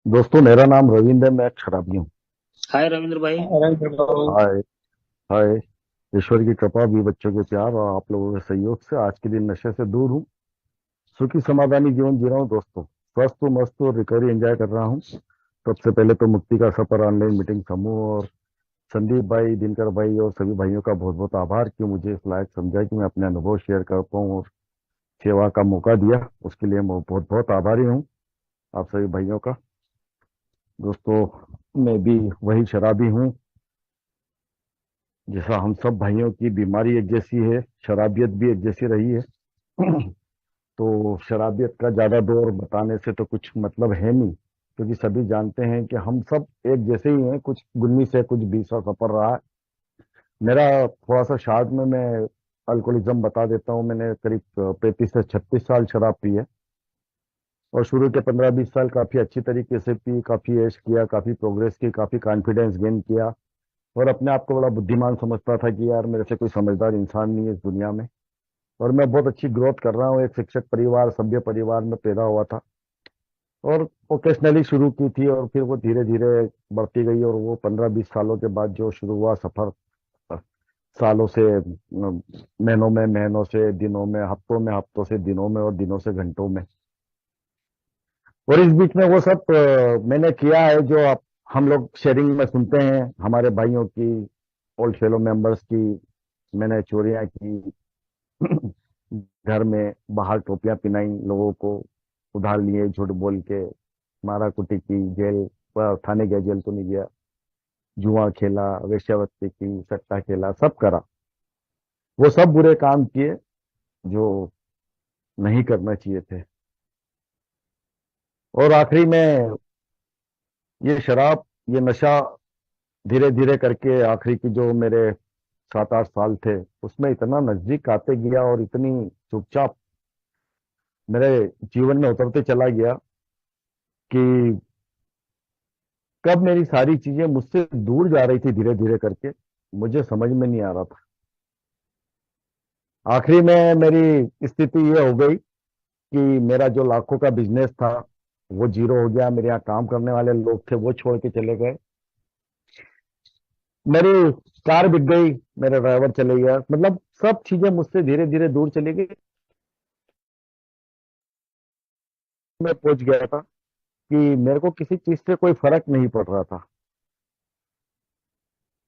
दोस्तों, मेरा नाम रविंद्र है। मैं एक शराबी हूँ। हाय रविंद्र भाई। रविंद्र बाबू। हाय। हाय। ईश्वर की कृपा भी, बच्चों के प्यार और आप लोगों के सहयोग से आज के दिन नशे से दूर हूँ। सुखी समाधानी जीवन जी रहा हूँ दोस्तों। स्वस्थ हूँ, मस्त हूँ, रिकवरी एंजॉय कर रहा हूँ। सबसे पहले तो मुक्ति का सफर ऑनलाइन मीटिंग समूह और संदीप भाई, दिनकर भाई और सभी भाइयों का बहुत बहुत आभार कि मुझे इस लायक समझा कि मैं अपने अनुभव शेयर कर पाऊँ और सेवा का मौका दिया। उसके लिए मैं बहुत बहुत आभारी हूँ आप सभी भाइयों का। दोस्तों, मैं भी वही शराबी हूँ। जैसा हम सब भाइयों की बीमारी एक जैसी है, शराबियत भी एक जैसी रही है। तो शराबियत का ज्यादा दौर बताने से तो कुछ मतलब है नहीं, क्योंकि सभी जानते हैं कि हम सब एक जैसे ही हैं। कुछ 19 है, कुछ 20 का सफर रहा है मेरा। थोड़ा सा शार्ट में मैं अल्कोहलिज्म बता देता हूँ। मैंने करीब 35 से 36 साल शराब पी है। और शुरू के 15-20 साल काफी अच्छी तरीके से पी, काफी ऐश किया, काफी प्रोग्रेस की, काफी कॉन्फिडेंस गेन किया। और अपने आप को बड़ा बुद्धिमान समझता था कि यार मेरे से कोई समझदार इंसान नहीं है इस दुनिया में। और मैं बहुत अच्छी ग्रोथ कर रहा हूँ। एक शिक्षक परिवार, सभ्य परिवार में पैदा हुआ था। और ओकेशनली शुरू की थी और फिर वो धीरे धीरे बढ़ती गई। और वो 15-20 सालों के बाद जो शुरू हुआ सफर, सालों से महीनों में, महीनों से दिनों में, हफ्तों में, हफ्तों से दिनों में और दिनों से घंटों में। और इस बीच में वो सब मैंने किया है जो आप हम लोग शेयरिंग में सुनते हैं हमारे भाइयों की, ओल्ड फेलो मेंबर्स की। मैंने चोरियां की, घर में बाहर टोपियां पिनाई लोगों को, उधार लिए, झूठ बोल के मारा कुटी की, जेल थाने गया, जेल तो नहीं गया। जुआ खेला, वेश्यावृत्ति की, सट्टा खेला, सब करा। वो सब बुरे काम किए जो नहीं करना चाहिए थे। और आखिरी में ये शराब, ये नशा धीरे धीरे करके आखिरी की जो मेरे 7-8 साल थे उसमें इतना नजदीक आते गया और इतनी चुपचाप मेरे जीवन में उतरते चला गया कि कब मेरी सारी चीजें मुझसे दूर जा रही थी धीरे धीरे करके, मुझे समझ में नहीं आ रहा था। आखिरी में मेरी स्थिति ये हो गई कि मेरा जो लाखों का बिजनेस था वो जीरो हो गया। मेरे यहाँ काम करने वाले लोग थे वो छोड़ के चले गए। मेरी कार बिक गई, मेरा ड्राइवर चले गया। मतलब सब चीजें मुझसे धीरे धीरे दूर चली गई। मैं पहुंच गया था कि मेरे को किसी चीज से कोई फर्क नहीं पड़ रहा था।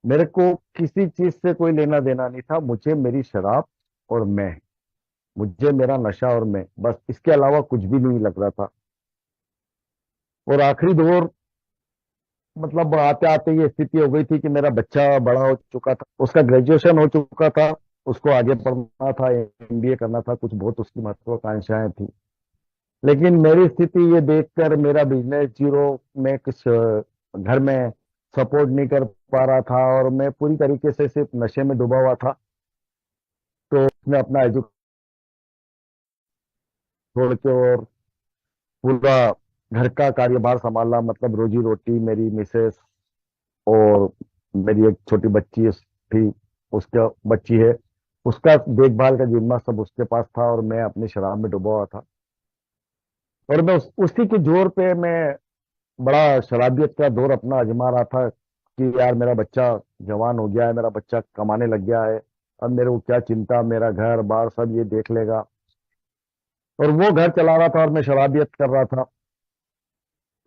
मेरे को किसी चीज से कोई लेना देना नहीं था। मुझे मेरी शराब और मैं, मुझे मेरा नशा और मैं, बस इसके अलावा कुछ भी नहीं लग रहा था। और आखिरी दौर, मतलब आते आते ये स्थिति हो गई थी कि मेरा बच्चा बड़ा हो चुका था, उसका ग्रेजुएशन हो चुका था, उसको आगे पढ़ना था, एमबीए करना था, कुछ बहुत उसकी महत्वाकांक्षाएं थी। लेकिन मेरी स्थिति ये देखकर मेरा बिजनेस जीरो, मैं कुछ घर में सपोर्ट नहीं कर पा रहा था और मैं पूरी तरीके से सिर्फ नशे में डूबा हुआ था। तो मैं अपना एजुकेशन छोड़ के और पूरा घर का कार्यभार संभालना, मतलब रोजी रोटी, मेरी मिसेस और मेरी एक छोटी बच्ची थी, उसका बच्ची है, उसका देखभाल का जिम्मा सब उसके पास था। और मैं अपनी शराब में डूबा हुआ था। और मैं उसी के जोर पे मैं बड़ा शराबियत का दौर अपना आजमा रहा था कि यार मेरा बच्चा जवान हो गया है, मेरा बच्चा कमाने लग गया है, अब मेरे को क्या चिंता, मेरा घर बार सब ये देख लेगा। और वो घर चला रहा था और मैं शराबियत कर रहा था।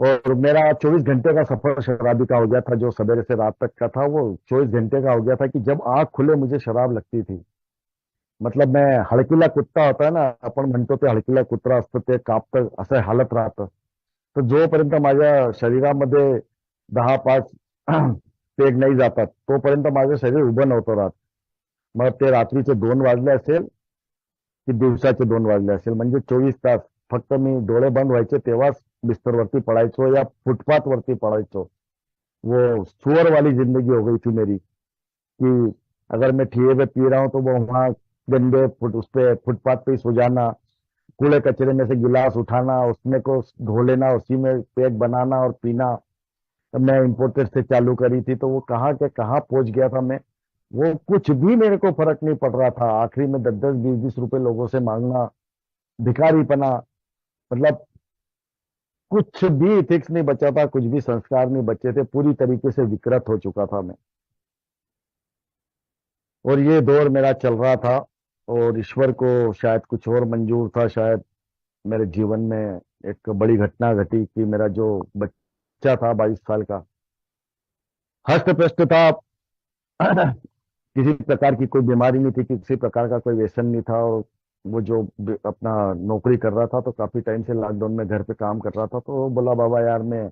और मेरा 24 घंटे का सफर शराबी का हो गया था। जो सवेरे से रात तक का था वो 24 घंटे का हो गया था कि जब आंख खुले मुझे शराब लगती थी। मतलब मैं हळकुला कुत्ता होता है ना, आपण म्हणतो ते हळकुला कुत्रा असतं ते कापतं, असं हालत राहतं. तर जोपर्यंत माझ्या शरीरामध्ये 10-5 पेग नाही जातात तोपर्यंत माझं शरीर उभं नव्हतं राहत. मग ते रात्रीचे 2 वाजले असेल की दिवसाचे 2 वाजले असेल, म्हणजे 24 तास फक्त मी डोळे बंद व्हायचे तेव्हाच बिस्तरवरती पडायचो या फुटपाथ वरती पडायचो। वो सुअर वाली जिंदगी हो गई थी मेरी कि अगर मैं ठिए पे पी रहा हूँ तो वो वहां गंदे उस पे फुटपाथ पे ही सो जाना, कूड़े कचरे में से गिलास उठाना, उसमें को धो लेना, उसी में पैक बनाना और पीना। तब मैं इम्पोर्टेड से चालू करी थी तो वो कहाँ के कहाँ पहुंच गया था मैं। वो कुछ भी मेरे को फर्क नहीं पड़ रहा था। आखिरी में 10-10 20-20 रुपए लोगों से मांगना, भिखारीपना, मतलब कुछ भी इथिक्स नहीं बचा था, कुछ भी संस्कार नहीं बचे थे, पूरी तरीके से विकृत हो चुका था मैं। और ये दौर मेरा चल रहा था, और ईश्वर को शायद कुछ और मंजूर था, शायद मेरे जीवन में एक बड़ी घटना घटी कि मेरा जो बच्चा था 22 साल का, हष्ट पुष्ट था। किसी प्रकार की कोई बीमारी नहीं थी, किसी प्रकार का कोई व्यसन नहीं था, और वो जो अपना नौकरी कर रहा था, तो काफी टाइम से लॉकडाउन में घर पे काम कर रहा था, तो वो बोला बाबा यार मैं,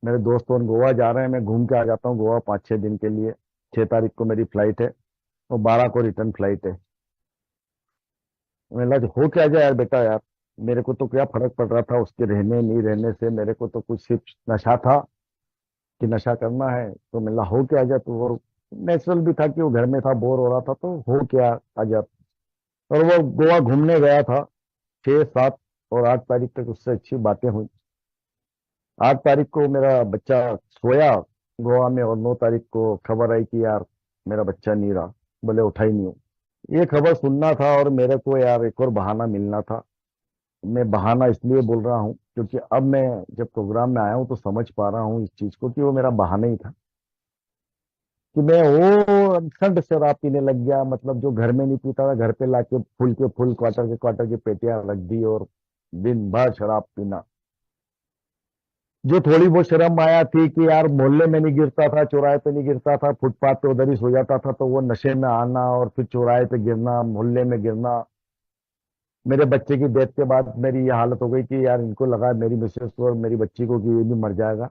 मेरे दोस्त और गोवा जा रहे हैं, मैं घूम के आ जाता हूँ गोवा 5-6 दिन के लिए। 6 तारीख को मेरी फ्लाइट है और 12 को रिटर्न फ्लाइट है। मैंने लगा हो क्या जाए यार बेटा यार, मेरे को तो क्या फर्क पड़ रहा था उसके रहने नहीं रहने से, मेरे को तो कुछ सिर्फ नशा था कि नशा करना है, तो मिला हो क्या आ जा तू। और नेचुरल भी था कि वो घर में था, बोर हो रहा था, तो हो क्या आ जा। और वो गोवा घूमने गया था 6, 7 और 8 तारीख तक, उससे अच्छी बातें हुई। 8 तारीख को मेरा बच्चा सोया गोवा में, और 9 तारीख को खबर आई कि यार मेरा बच्चा नहीं रहा, बोले उठा ही नहीं हो। ये खबर सुनना था, और मेरे को यार एक और बहाना मिलना था। मैं बहाना इसलिए बोल रहा हूँ क्योंकि अब मैं जब प्रोग्राम में आया हूँ तो समझ पा रहा हूँ इस चीज को कि वो मेरा बहाना ही था, कि मैं वो अनसंड शराब पीने लग गया। मतलब जो घर में नहीं पीता था, घर पे लाके फुल के फुल, क्वार्टर के क्वार्टर की पेटियां रख दी, और दिन भर शराब पीना। जो थोड़ी बहुत शर्म आया थी कि यार मोहल्ले में नहीं गिरता था, चौराहे पे नहीं गिरता था, फुटपाथ पे उधर ही सो जाता था, तो वो नशे में आना और फिर चौराहे पे गिरना, मोहल्ले में गिरना। मेरे बच्चे की डेथ के बाद मेरी ये हालत हो गई कि यार इनको लगा मेरी मिसेस को और मेरी बच्ची को कि ये भी मर जाएगा,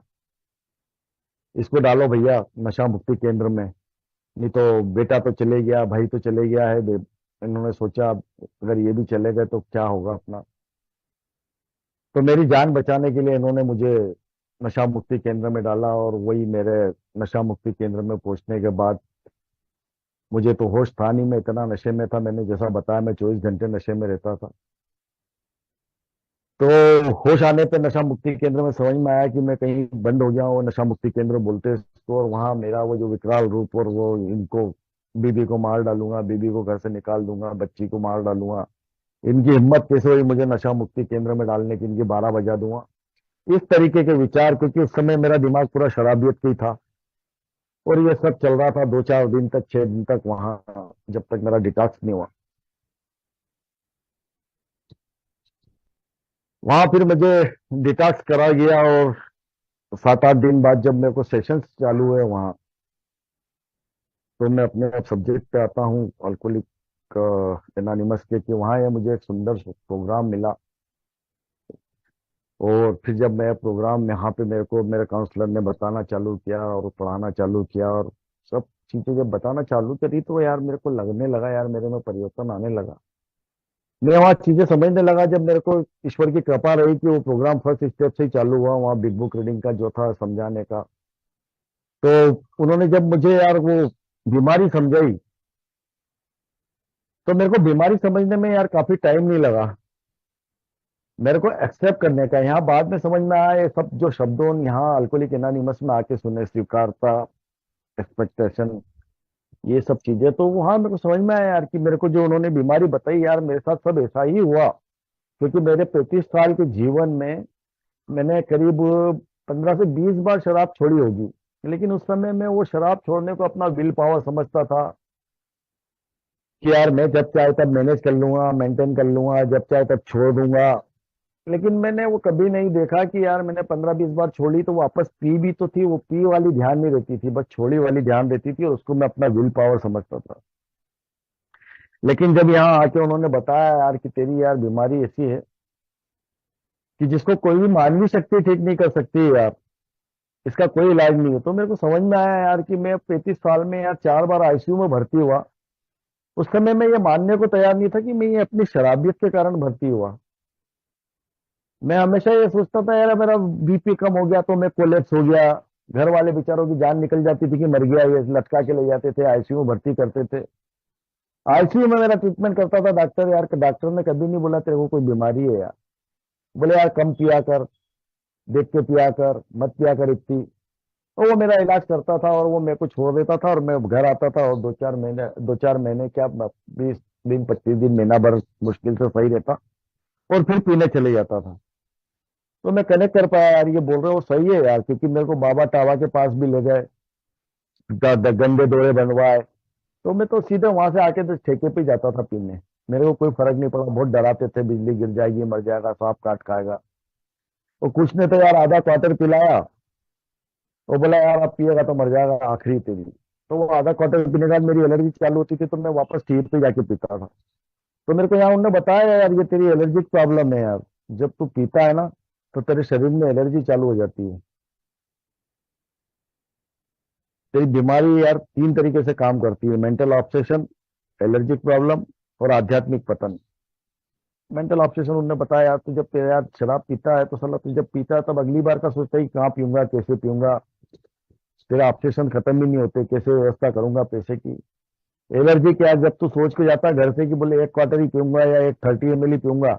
इसको डालो भैया नशा मुक्ति केंद्र में, नहीं तो बेटा तो चले गया, भाई तो चले गया है। इन्होंने सोचा अगर ये भी चले गए तो क्या होगा अपना। तो मेरी जान बचाने के लिए इन्होंने मुझे नशा मुक्ति केंद्र में डाला, और वही मेरे नशा मुक्ति केंद्र में पहुंचने के बाद मुझे तो होश था नहीं, मैं इतना नशे में था। मैंने जैसा बताया मैं 24 घंटे नशे में रहता था। तो होश आने पे नशा मुक्ति केंद्र में समझ में आया कि मैं कहीं बंद हो गया हूँ, नशा मुक्ति केंद्र बोलते हैं इसको, और वहां मेरा वो जो विकराल रूप, और वो इनको, बीबी को मार डालूंगा, बीबी को घर से निकाल दूंगा, बच्ची को मार डालूंगा, इनकी हिम्मत कैसे हुई मुझे नशा मुक्ति केंद्र में डालने की, इनकी 12 बजा दूंगा, इस तरीके के विचार। क्योंकि उस समय मेरा दिमाग पूरा शराबियत पे ही था, और ये सब चल रहा था 2-4 दिन तक, 6 दिन तक वहां, जब तक मेरा डिटॉक्स नहीं हुआ। वहां फिर मुझे डिटॉक्स करा गया, और 7-8 दिन बाद जब मेरे को सेशंस चालू हुए वहाँ, तो मैं अपने आप सब्जेक्ट पे आता हूँ अल्कोहलिक एनोनिमस के, कि वहाँ ये मुझे एक सुंदर प्रोग्राम मिला। और फिर जब मैं प्रोग्राम यहाँ पे, मेरे को मेरे काउंसलर ने बताना चालू किया और पढ़ाना चालू किया, और सब चीजें जब बताना चालू करी, तो यार मेरे को लगने लगा यार मेरे में परिवर्तन आने लगा। मैं वहाँ चीजें समझने लगा, जब मेरे को ईश्वर की कृपा रही कि वो प्रोग्राम फर्स्ट स्टेप से ही चालू हुआ, वहाँ बिग बुक रीडिंग का जो था समझाने का। तो उन्होंने जब मुझे यार वो बीमारी समझाई, तो मेरे को बीमारी समझने में यार काफी टाइम नहीं लगा, मेरे को एक्सेप्ट करने का। यहाँ बाद में समझ में आया ये सब जो शब्दों यहाँ अल्कोहलिक एनोनिमस में आके सुने, स्वीकारता, एक्सपेक्टेशन, ये सब चीजें, तो वहां मेरे को समझ में आया यार कि मेरे को जो उन्होंने बीमारी बताई यार, मेरे साथ सब ऐसा ही हुआ। क्योंकि मेरे 35 साल के जीवन में मैंने करीब 15 से 20 बार शराब छोड़ी होगी, लेकिन उस समय मैं वो शराब छोड़ने को अपना विल पावर समझता था, कि यार मैं जब चाहे तब मैनेज कर लूंगा, मेंटेन कर लूंगा, जब चाहे तब छोड़ दूंगा। लेकिन मैंने वो कभी नहीं देखा कि यार मैंने 15-20 बार छोड़ी तो वापस पी भी तो थी, वो पी वाली ध्यान नहीं रहती थी, बस छोड़ी वाली ध्यान रहती थी, और उसको मैं अपना विल पावर समझता था। लेकिन जब यहाँ आके उन्होंने बताया यार कि तेरी यार बीमारी ऐसी है कि जिसको कोई भी मानवीय शक्ति ठीक नहीं कर सकती है यार, इसका कोई इलाज नहीं है, तो मेरे को समझ में आया यार कि मैं 35 साल में यार 4 बार आईसीयू में भर्ती हुआ। उस समय मैं ये मानने को तैयार नहीं था कि मैं ये अपनी शराबियत के कारण भर्ती हुआ। मैं हमेशा ये सोचता था यार मेरा बीपी कम हो गया तो मैं कोलेप्स हो गया, घर वाले बेचारों की जान निकल जाती थी कि मर गया, ये लटका के ले जाते थे, आईसीयू में भर्ती करते थे। आईसीयू में मेरा ट्रीटमेंट करता था डॉक्टर यार, डॉक्टर ने कभी नहीं बोला तेरे को कोई बीमारी है यार, बोले यार कम पिया कर, देख के पिया कर, मत पिया कर इतनी। तो वो मेरा इलाज करता था, और वो मेरे को छोड़ देता था, और मैं घर आता था, और 2-4 महीने क्या, 20 दिन, 25 दिन, महीना भर मुश्किल से सही रहता, और फिर पीने चले जाता था। तो मैं कनेक्ट कर पाया यार, ये बोल रहे हो सही है यार, क्योंकि मेरे को बाबा टावा के पास भी ले गए, गंदे दौरे बनवाए। तो मैं तो सीधे वहां से आके तो ठेके पे ही जाता था पीने। मेरे को कोई फर्क नहीं पड़ा, बहुत डराते थे बिजली गिर जाएगी, मर जाएगा, सांप काट खाएगा। तो कुछ ने तो यार आधा क्वार्टर पिलाया। वो बोला यार अब पिएगा तो मर जाएगा, आखिरी तेरी। तो वो आधा क्वार्टर पीने के बाद मेरी एलर्जी चालू होती थी, तो मैं वापस ठीक पे जाके पीता था। तो मेरे को यार उन्होंने बताया यार ये तेरी एलर्जिक प्रॉब्लम है यार, जब तू पीता है ना तो तेरे शरीर में एलर्जी चालू हो जाती है। तेरी बीमारी यार तीन तरीके से काम करती है: मेंटल ऑब्सेशन, एलर्जिक प्रॉब्लम, और आध्यात्मिक पतन। मेंटल ऑब्सेशन उन्होंने बताया यार, तू जब तेरा यार शराब पीता है तो साला तू जब पीता है तब अगली बार का सोचता है कि कहाँ पीऊंगा, कैसे पीऊंगा। तेरा ऑब्सेशन खत्म ही नहीं होते, कैसे व्यवस्था करूंगा पैसे की। एलर्जी क्या है, जब तू सोच के जाता है घर से कि बोले एक क्वार्टर ही पीऊंगा या एक 30 ml ही पीऊंगा,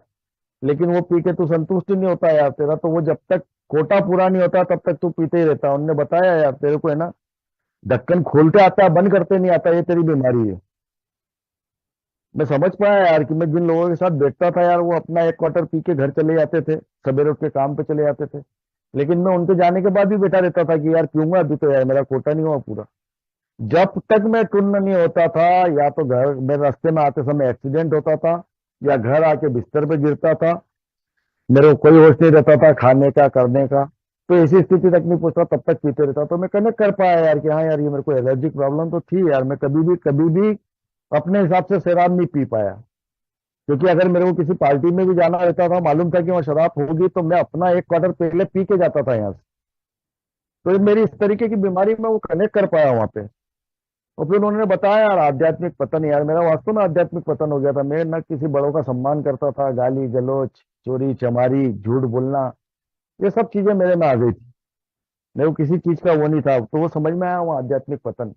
लेकिन वो पी के तू संतुष्ट नहीं होता यार तेरा, तो वो जब तक कोटा पूरा नहीं होता तब तक तू पीते ही रहता। उन्होंने बताया यार तेरे को है ना, ढक्कन खोलते आता है बंद करते नहीं आता, ये तेरी बीमारी है। मैं समझ पाया यार कि मैं जिन लोगों के साथ बैठता था यार, वो अपना एक क्वार्टर पी के घर चले जाते थे, सवेरे उठ के काम पे चले जाते थे। लेकिन मैं उनके जाने के बाद भी बैठा रहता था कि यार पीऊंगा अभी, तो यार मेरा कोटा नहीं हुआ पूरा। जब तक मैं टुन्न नहीं होता था, या तो घर मेरे रास्ते में आते समय एक्सीडेंट होता था, या घर आके बिस्तर पे गिरता था, मेरे को कोई होश नहीं रहता था खाने का करने का। तो ऐसी स्थिति तक नहीं पहुंचता, तब तक पीते रहता। तो मैं कनेक्ट कर पाया यार कि हाँ यार ये मेरे को एलर्जिक प्रॉब्लम तो थी यार, मैं कभी भी अपने हिसाब से शराब नहीं पी पाया। क्योंकि अगर मेरे को किसी पार्टी में भी जाना रहता था, मालूम था कि वहाँ शराब होगी, तो मैं अपना एक क्वार्टर पहले पी के जाता था यहाँ से। तो ये मेरी इस तरीके की बीमारी में वो कनेक्ट कर पाया वहां पे। और फिर उन्होंने बताया यार आध्यात्मिक पतन, यार मेरा वास्तव में आध्यात्मिक पतन हो गया था। मैं ना किसी बड़ों का सम्मान करता था, गाली गलौज, चोरी चमारी, झूठ बोलना, ये सब चीजें मेरे में आ गई थी। मेरे को किसी चीज का वो नहीं था, तो वो समझ में आया वो आध्यात्मिक पतन।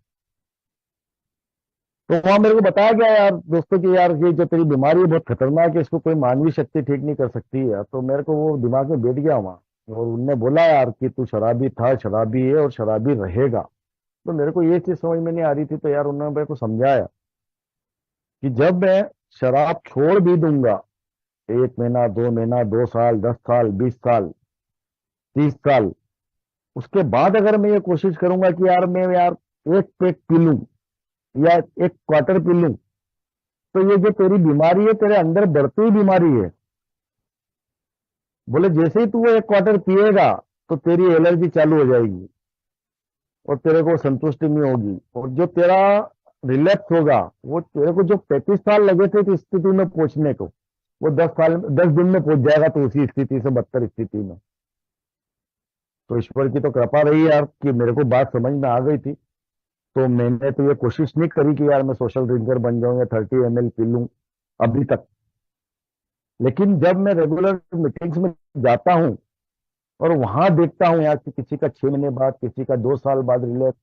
तो वहां मेरे को बताया गया यार दोस्तों कि यार ये जो तेरी बीमारी है बहुत खतरनाक है, इसको कोई मानवीय शक्ति ठीक नहीं कर सकती है। तो मेरे को वो दिमाग में बैठ गया वहां। और उनने बोला यार कि तू शराबी था, शराबी है और शराबी रहेगा। तो मेरे को ये चीज समझ में नहीं आ रही थी, तो यार उन्होंने मेरे को समझाया कि जब मैं शराब छोड़ भी दूंगा, 1 महीना, 2 महीना, 2 साल, 10 साल, 20 साल, 30 साल, उसके बाद अगर मैं ये कोशिश करूंगा कि यार मैं यार एक पेक पी लूं या एक क्वार्टर पी लूं, तो ये जो तेरी बीमारी है तेरे अंदर बढ़ती हुई बीमारी है। बोले जैसे ही तू वो एक क्वार्टर पिएगा तो तेरी एलर्जी चालू हो जाएगी, और तेरे को संतुष्टि नहीं होगी, और जो तेरा रिलैप्स होगा, वो तेरे को जो 35 साल लगे थे इस स्थिति में पहुंचने को, वो 10 साल, 10 दिन में पहुंच जाएगा, तो उसी स्थिति से बदतर स्थिति में। तो ईश्वर की तो कृपा रही यार कि मेरे को बात समझ में आ गई थी। तो मैंने तो ये कोशिश नहीं करी कि यार मैं सोशल ड्रिंकर बन जाऊं या 30 ml पी लूं अभी तक। लेकिन जब मैं रेगुलर मीटिंग्स में जाता हूँ और वहां देखता हूँ यार कि किसी का 6 महीने बाद, किसी का 2 साल बाद रिलैप्स,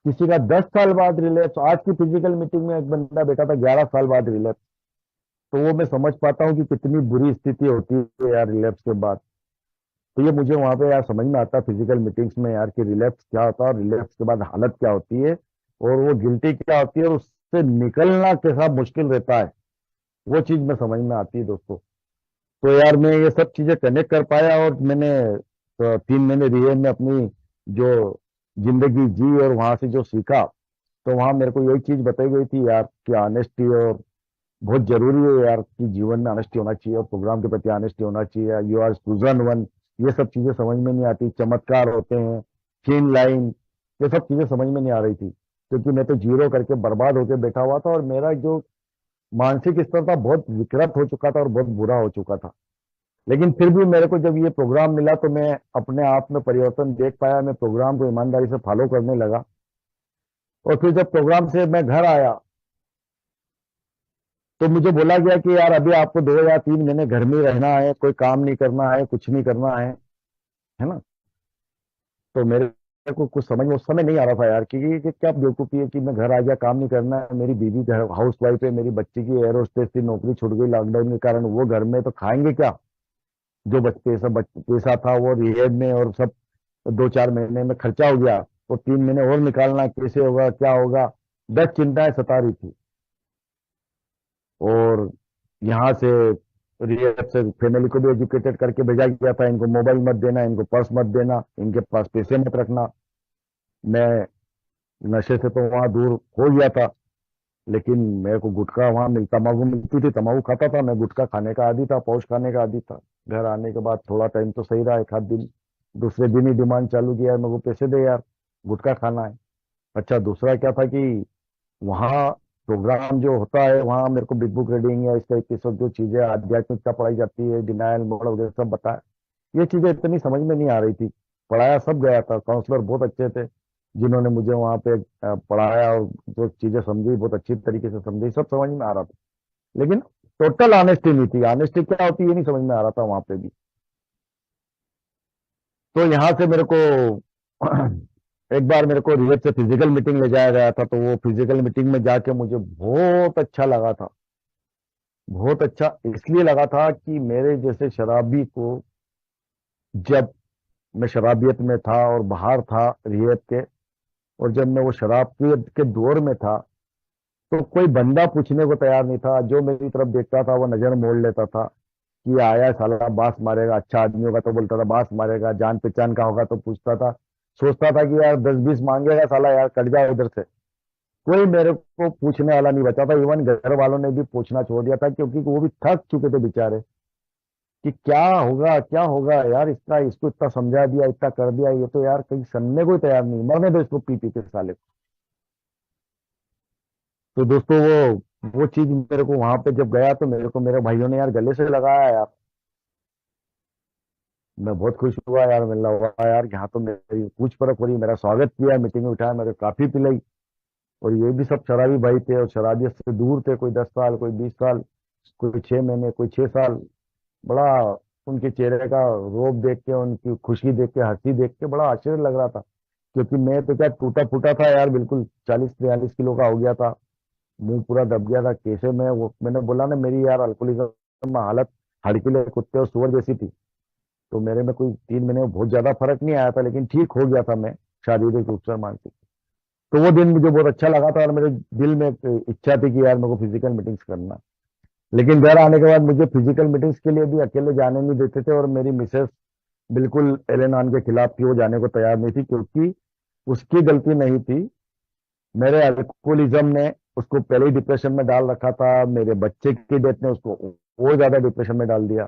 किसी का 10 साल बाद रिलैप्स, आज की फिजिकल मीटिंग में एक बंदा बैठा था 11 साल बाद रिलैप्स। तो वो मैं समझ पाता हूँ कि कितनी बुरी स्थिति होती है यार रिलैप्स के बाद। तो ये मुझे वहां पे यार समझ में आता है फिजिकल मीटिंग्स में यार कि रिलैप्स क्या होता है और रिलैप्स के बाद हालत क्या होती है, और वो गिल्टी क्या होती है, और उससे निकलना कैसा मुश्किल रहता है, वो चीज में समझ में आती है दोस्तों। तो यार मैं ये सब चीजें कनेक्ट कर पाया, और मैंने 3 महीने रिहे में अपनी जो जिंदगी जी और वहां से जो सीखा, तो वहां मेरे को यही चीज बताई गई थी यार कि ऑनेस्टी और बहुत जरूरी है यार कि जीवन में ऑनेस्टी होना चाहिए, और प्रोग्राम के प्रति ऑनेस्टी होना चाहिए। यू आर चूजन वन, ये सब चीजें समझ में नहीं आती। चमत्कार होते हैं, थीन लाइन, ये सब चीजें समझ में नहीं आ रही थी, क्योंकि मैं तो जीरो करके बर्बाद होकर बैठा हुआ था, और मेरा जो मानसिक स्तर था बहुत विकृत हो चुका था और बहुत बुरा हो चुका था। लेकिन फिर भी मेरे को जब ये प्रोग्राम मिला तो मैं अपने आप में परिवर्तन देख पाया। मैं प्रोग्राम को ईमानदारी से फॉलो करने लगा। और फिर जब प्रोग्राम से मैं घर आया तो मुझे बोला गया कि यार अभी आपको 2 या 3 महीने घर में ही रहना है, कोई काम नहीं करना है, कुछ नहीं करना है ना। तो मेरे को कुछ समझ में उस समय नहीं आ रहा था यार कि ये क्या बेवकूफ़ी है कि मैं घर आ गया, काम नहीं करना है। मेरी बीवी घर हाउस वाइफ है, मेरी बच्ची की एयर होस्टेस की नौकरी छूट गई लॉकडाउन के कारण, वो घर में, तो खाएंगे क्या। जो पैसा था वो रिहेब में और सब 2-4 महीने में खर्चा हो गया, तो 3 महीने और निकालना कैसे होगा, क्या होगा, 10 चिंताएं सता रही थी। और यहाँ से रियायत से फैमिली को भी एजुकेटेड करके भेजा गया था, इनको मोबाइल मत देना, इनको पर्स मत देना, इनके पास पैसे मत रखना। मैं नशे से तो वहां दूर हो गया था, लेकिन मेरे को गुटखा वहां तम्बाकू मिलती थी, तम्बाकू खाता था मैं, गुटखा खाने का आदी था, पौष खाने का आदी था। घर आने के बाद थोड़ा टाइम तो सही रहा, एक आध दिन, दूसरे दिन ही डिमांड चालू किया, मेरे को पैसे दे यार, गुटखा खाना है। अच्छा, दूसरा क्या था कि वहाँ प्रोग्राम जो होता है वहाँ मेरे को बिग बुक रीडिंग या इस टाइप की सब जो चीजें आध्यात्मिकता पढ़ाई जाती है, डिनायल मोड वगैरह सब बताया, ये चीजें इतनी समझ में नहीं आ रही थी। पढ़ाया सब गया था, काउंसलर बहुत अच्छे थे जिन्होंने मुझे वहाँ पे पढ़ाया, और जो चीजें समझी बहुत अच्छी तरीके से समझी, सब समझ में आ रहा था। लेकिन टोटल ऑनेस्टी नहीं थी, ऑनेस्टी क्या होती है ये नहीं समझ में आ रहा था वहां पे भी। तो यहाँ से मेरे को एक बार मेरे को रिहब से फिजिकल मीटिंग ले जाया गया था, तो वो फिजिकल मीटिंग में जाके मुझे बहुत अच्छा लगा था। बहुत अच्छा इसलिए लगा था कि मेरे जैसे शराबी को, जब मैं शराबियत में था और बाहर था रिहब के, और जब मैं वो शराब के दौर में था, तो कोई बंदा पूछने को तैयार नहीं था। जो मेरी तरफ देखता था वो नजर मोड़ लेता था कि आया साला बांस मारेगा, अच्छा आदमी होगा तो बोलता था बांस मारेगा, जान पहचान का होगा तो पूछता था, सोचता था कि यार 10-20 मांगेगा साला, यार कट जाओ इधर से। कोई मेरे को पूछने वाला नहीं बचा था, इवन घर वालों ने भी पूछना छोड़ दिया था, क्योंकि वो भी थक चुके थे बेचारे कि क्या होगा क्या होगा यार, इसका इसको इतना समझा दिया, इतना कर दिया, ये तो यार कहीं सुनने को ही तैयार नहीं, मरने दो इसको पी पी के साले को। तो दोस्तों वो चीज मेरे को वहां पे जब गया तो मेरे को मेरे भाइयों ने यार गले से लगाया यार। मैं बहुत खुश हुआ यार, मिला हुआ यार, यहाँ तो मेरी पूछ परख हो रही, मेरा स्वागत किया, मीटिंग में उठाया, मेरे काफी पिलाई। और ये भी सब शराबी भाई थे, और शराबियत से दूर थे, कोई 10 साल, कोई 20 साल, कोई 6 महीने, कोई 6 साल। बड़ा उनके चेहरे का रोब देख के, उनकी खुशी देख के, हंसी देख के बड़ा आश्चर्य लग रहा था। क्योंकि मैं तो क्या टूटा फूटा था यार, बिल्कुल 40-43 किलो का हो गया था, मुंह पूरा दब गया था। कैसे मैं वो मैंने बोला ना, मेरी यार अल्कोहलिज्म में हालत हड़कीले कुत्ते और सुअर जैसी थी। तो मेरे में कोई 3 महीने में बहुत ज्यादा फर्क नहीं आया था, लेकिन ठीक हो गया था मैं, शारीरिक रूप से और मानसिक। तो वो दिन मुझे बहुत अच्छा लगा था, और मेरे दिल में एक इच्छा थी कि यार मेरे को फिजिकल मीटिंग्स करना। लेकिन घर आने के बाद मुझे फिजिकल मीटिंग्स के लिए भी अकेले जाने नहीं देते थे, और मेरी मिसेस बिल्कुल एलेनान के खिलाफ थी, वो जाने को तैयार नहीं थी, क्योंकि उसकी गलती नहीं थी। मेरे अल्कोहलिज्म ने उसको पहले ही डिप्रेशन में डाल रखा था, मेरे बच्चे की डेथ ने उसको और ज्यादा डिप्रेशन में डाल दिया।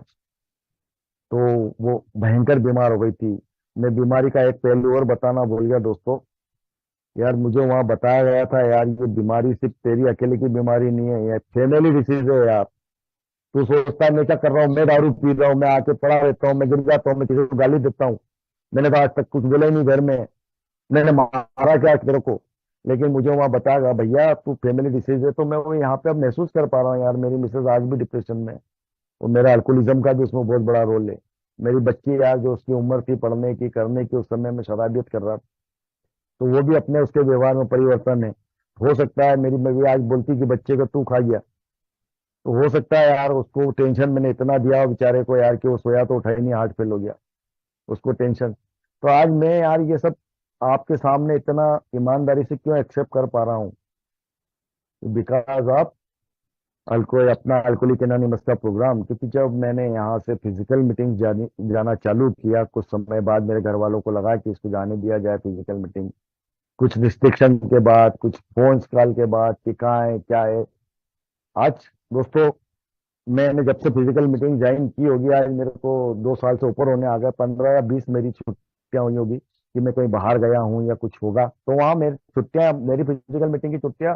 तो वो भयंकर बीमार हो गई थी। मैं बीमारी का एक पहलू और बताना भूल गया दोस्तों। यार मुझे वहां बताया गया था यार, ये बीमारी सिर्फ तेरी अकेले की बीमारी नहीं है, ये फैमिली डिसीज है यार। तू सोचता है मैं क्या कर रहा हूँ, मैं दारू पी रहा हूँ, मैं आके पड़ा रहता हूँ, मैं गिर जाता हूँ, मैं किसी को गाली देता हूँ, मैंने तो आज तक कुछ बोला ही नहीं घर में, मैंने मारा क्या तेरे को। लेकिन मुझे वहां बताया गया भैया तू फैमिली डिसीज है। तो मैं वो यहाँ पे अब महसूस कर पा रहा हूँ यार, मेरी मिसेज आज भी डिप्रेशन में है, और मेरा अल्कोहलिज्म का भी उसमें बहुत बड़ा रोल है। मेरी बच्ची यार, जो उसकी उम्र थी पढ़ने की करने की, उस समय में शराबियत कर रहा था, तो वो भी अपने उसके व्यवहार में परिवर्तन है। हो सकता है मेरी मम्मी आज बोलती कि बच्चे को तू खा गया, तो हो सकता है यार उसको टेंशन मैंने इतना दिया हो बेचारे को यार, कि वो सोया तो उठा ही नहीं, हार्ट फेल हो गया, उसको टेंशन। तो आज मैं यार ये सब आपके सामने इतना ईमानदारी से क्यों एक्सेप्ट कर पा रहा हूँ, बिकॉज ऑफ अपना अल्कोहलिक एनोनिमस का प्रोग्राम। क्योंकि जब मैंने यहाँ से फिजिकल मीटिंग जाना चालू किया, कुछ समय बाद मेरे घर वालों को लगा कि इसको जाने दिया जाए फिजिकल मीटिंग, कुछ रिस्ट्रिक्शन के बाद, कुछ फोन कॉल के बाद कि कहाँ है क्या है। आज दोस्तों, मैंने जब से फिजिकल मीटिंग ज्वाइन की होगी, आज मेरे को 2 साल से ऊपर होने आ गया, 15 या 20 मेरी छुट्टियां हुई होगी कि मैं कहीं बाहर गया हूँ या कुछ होगा, तो वहां मेरी छुट्टियां, मेरी फिजिकल मीटिंग की छुट्टियां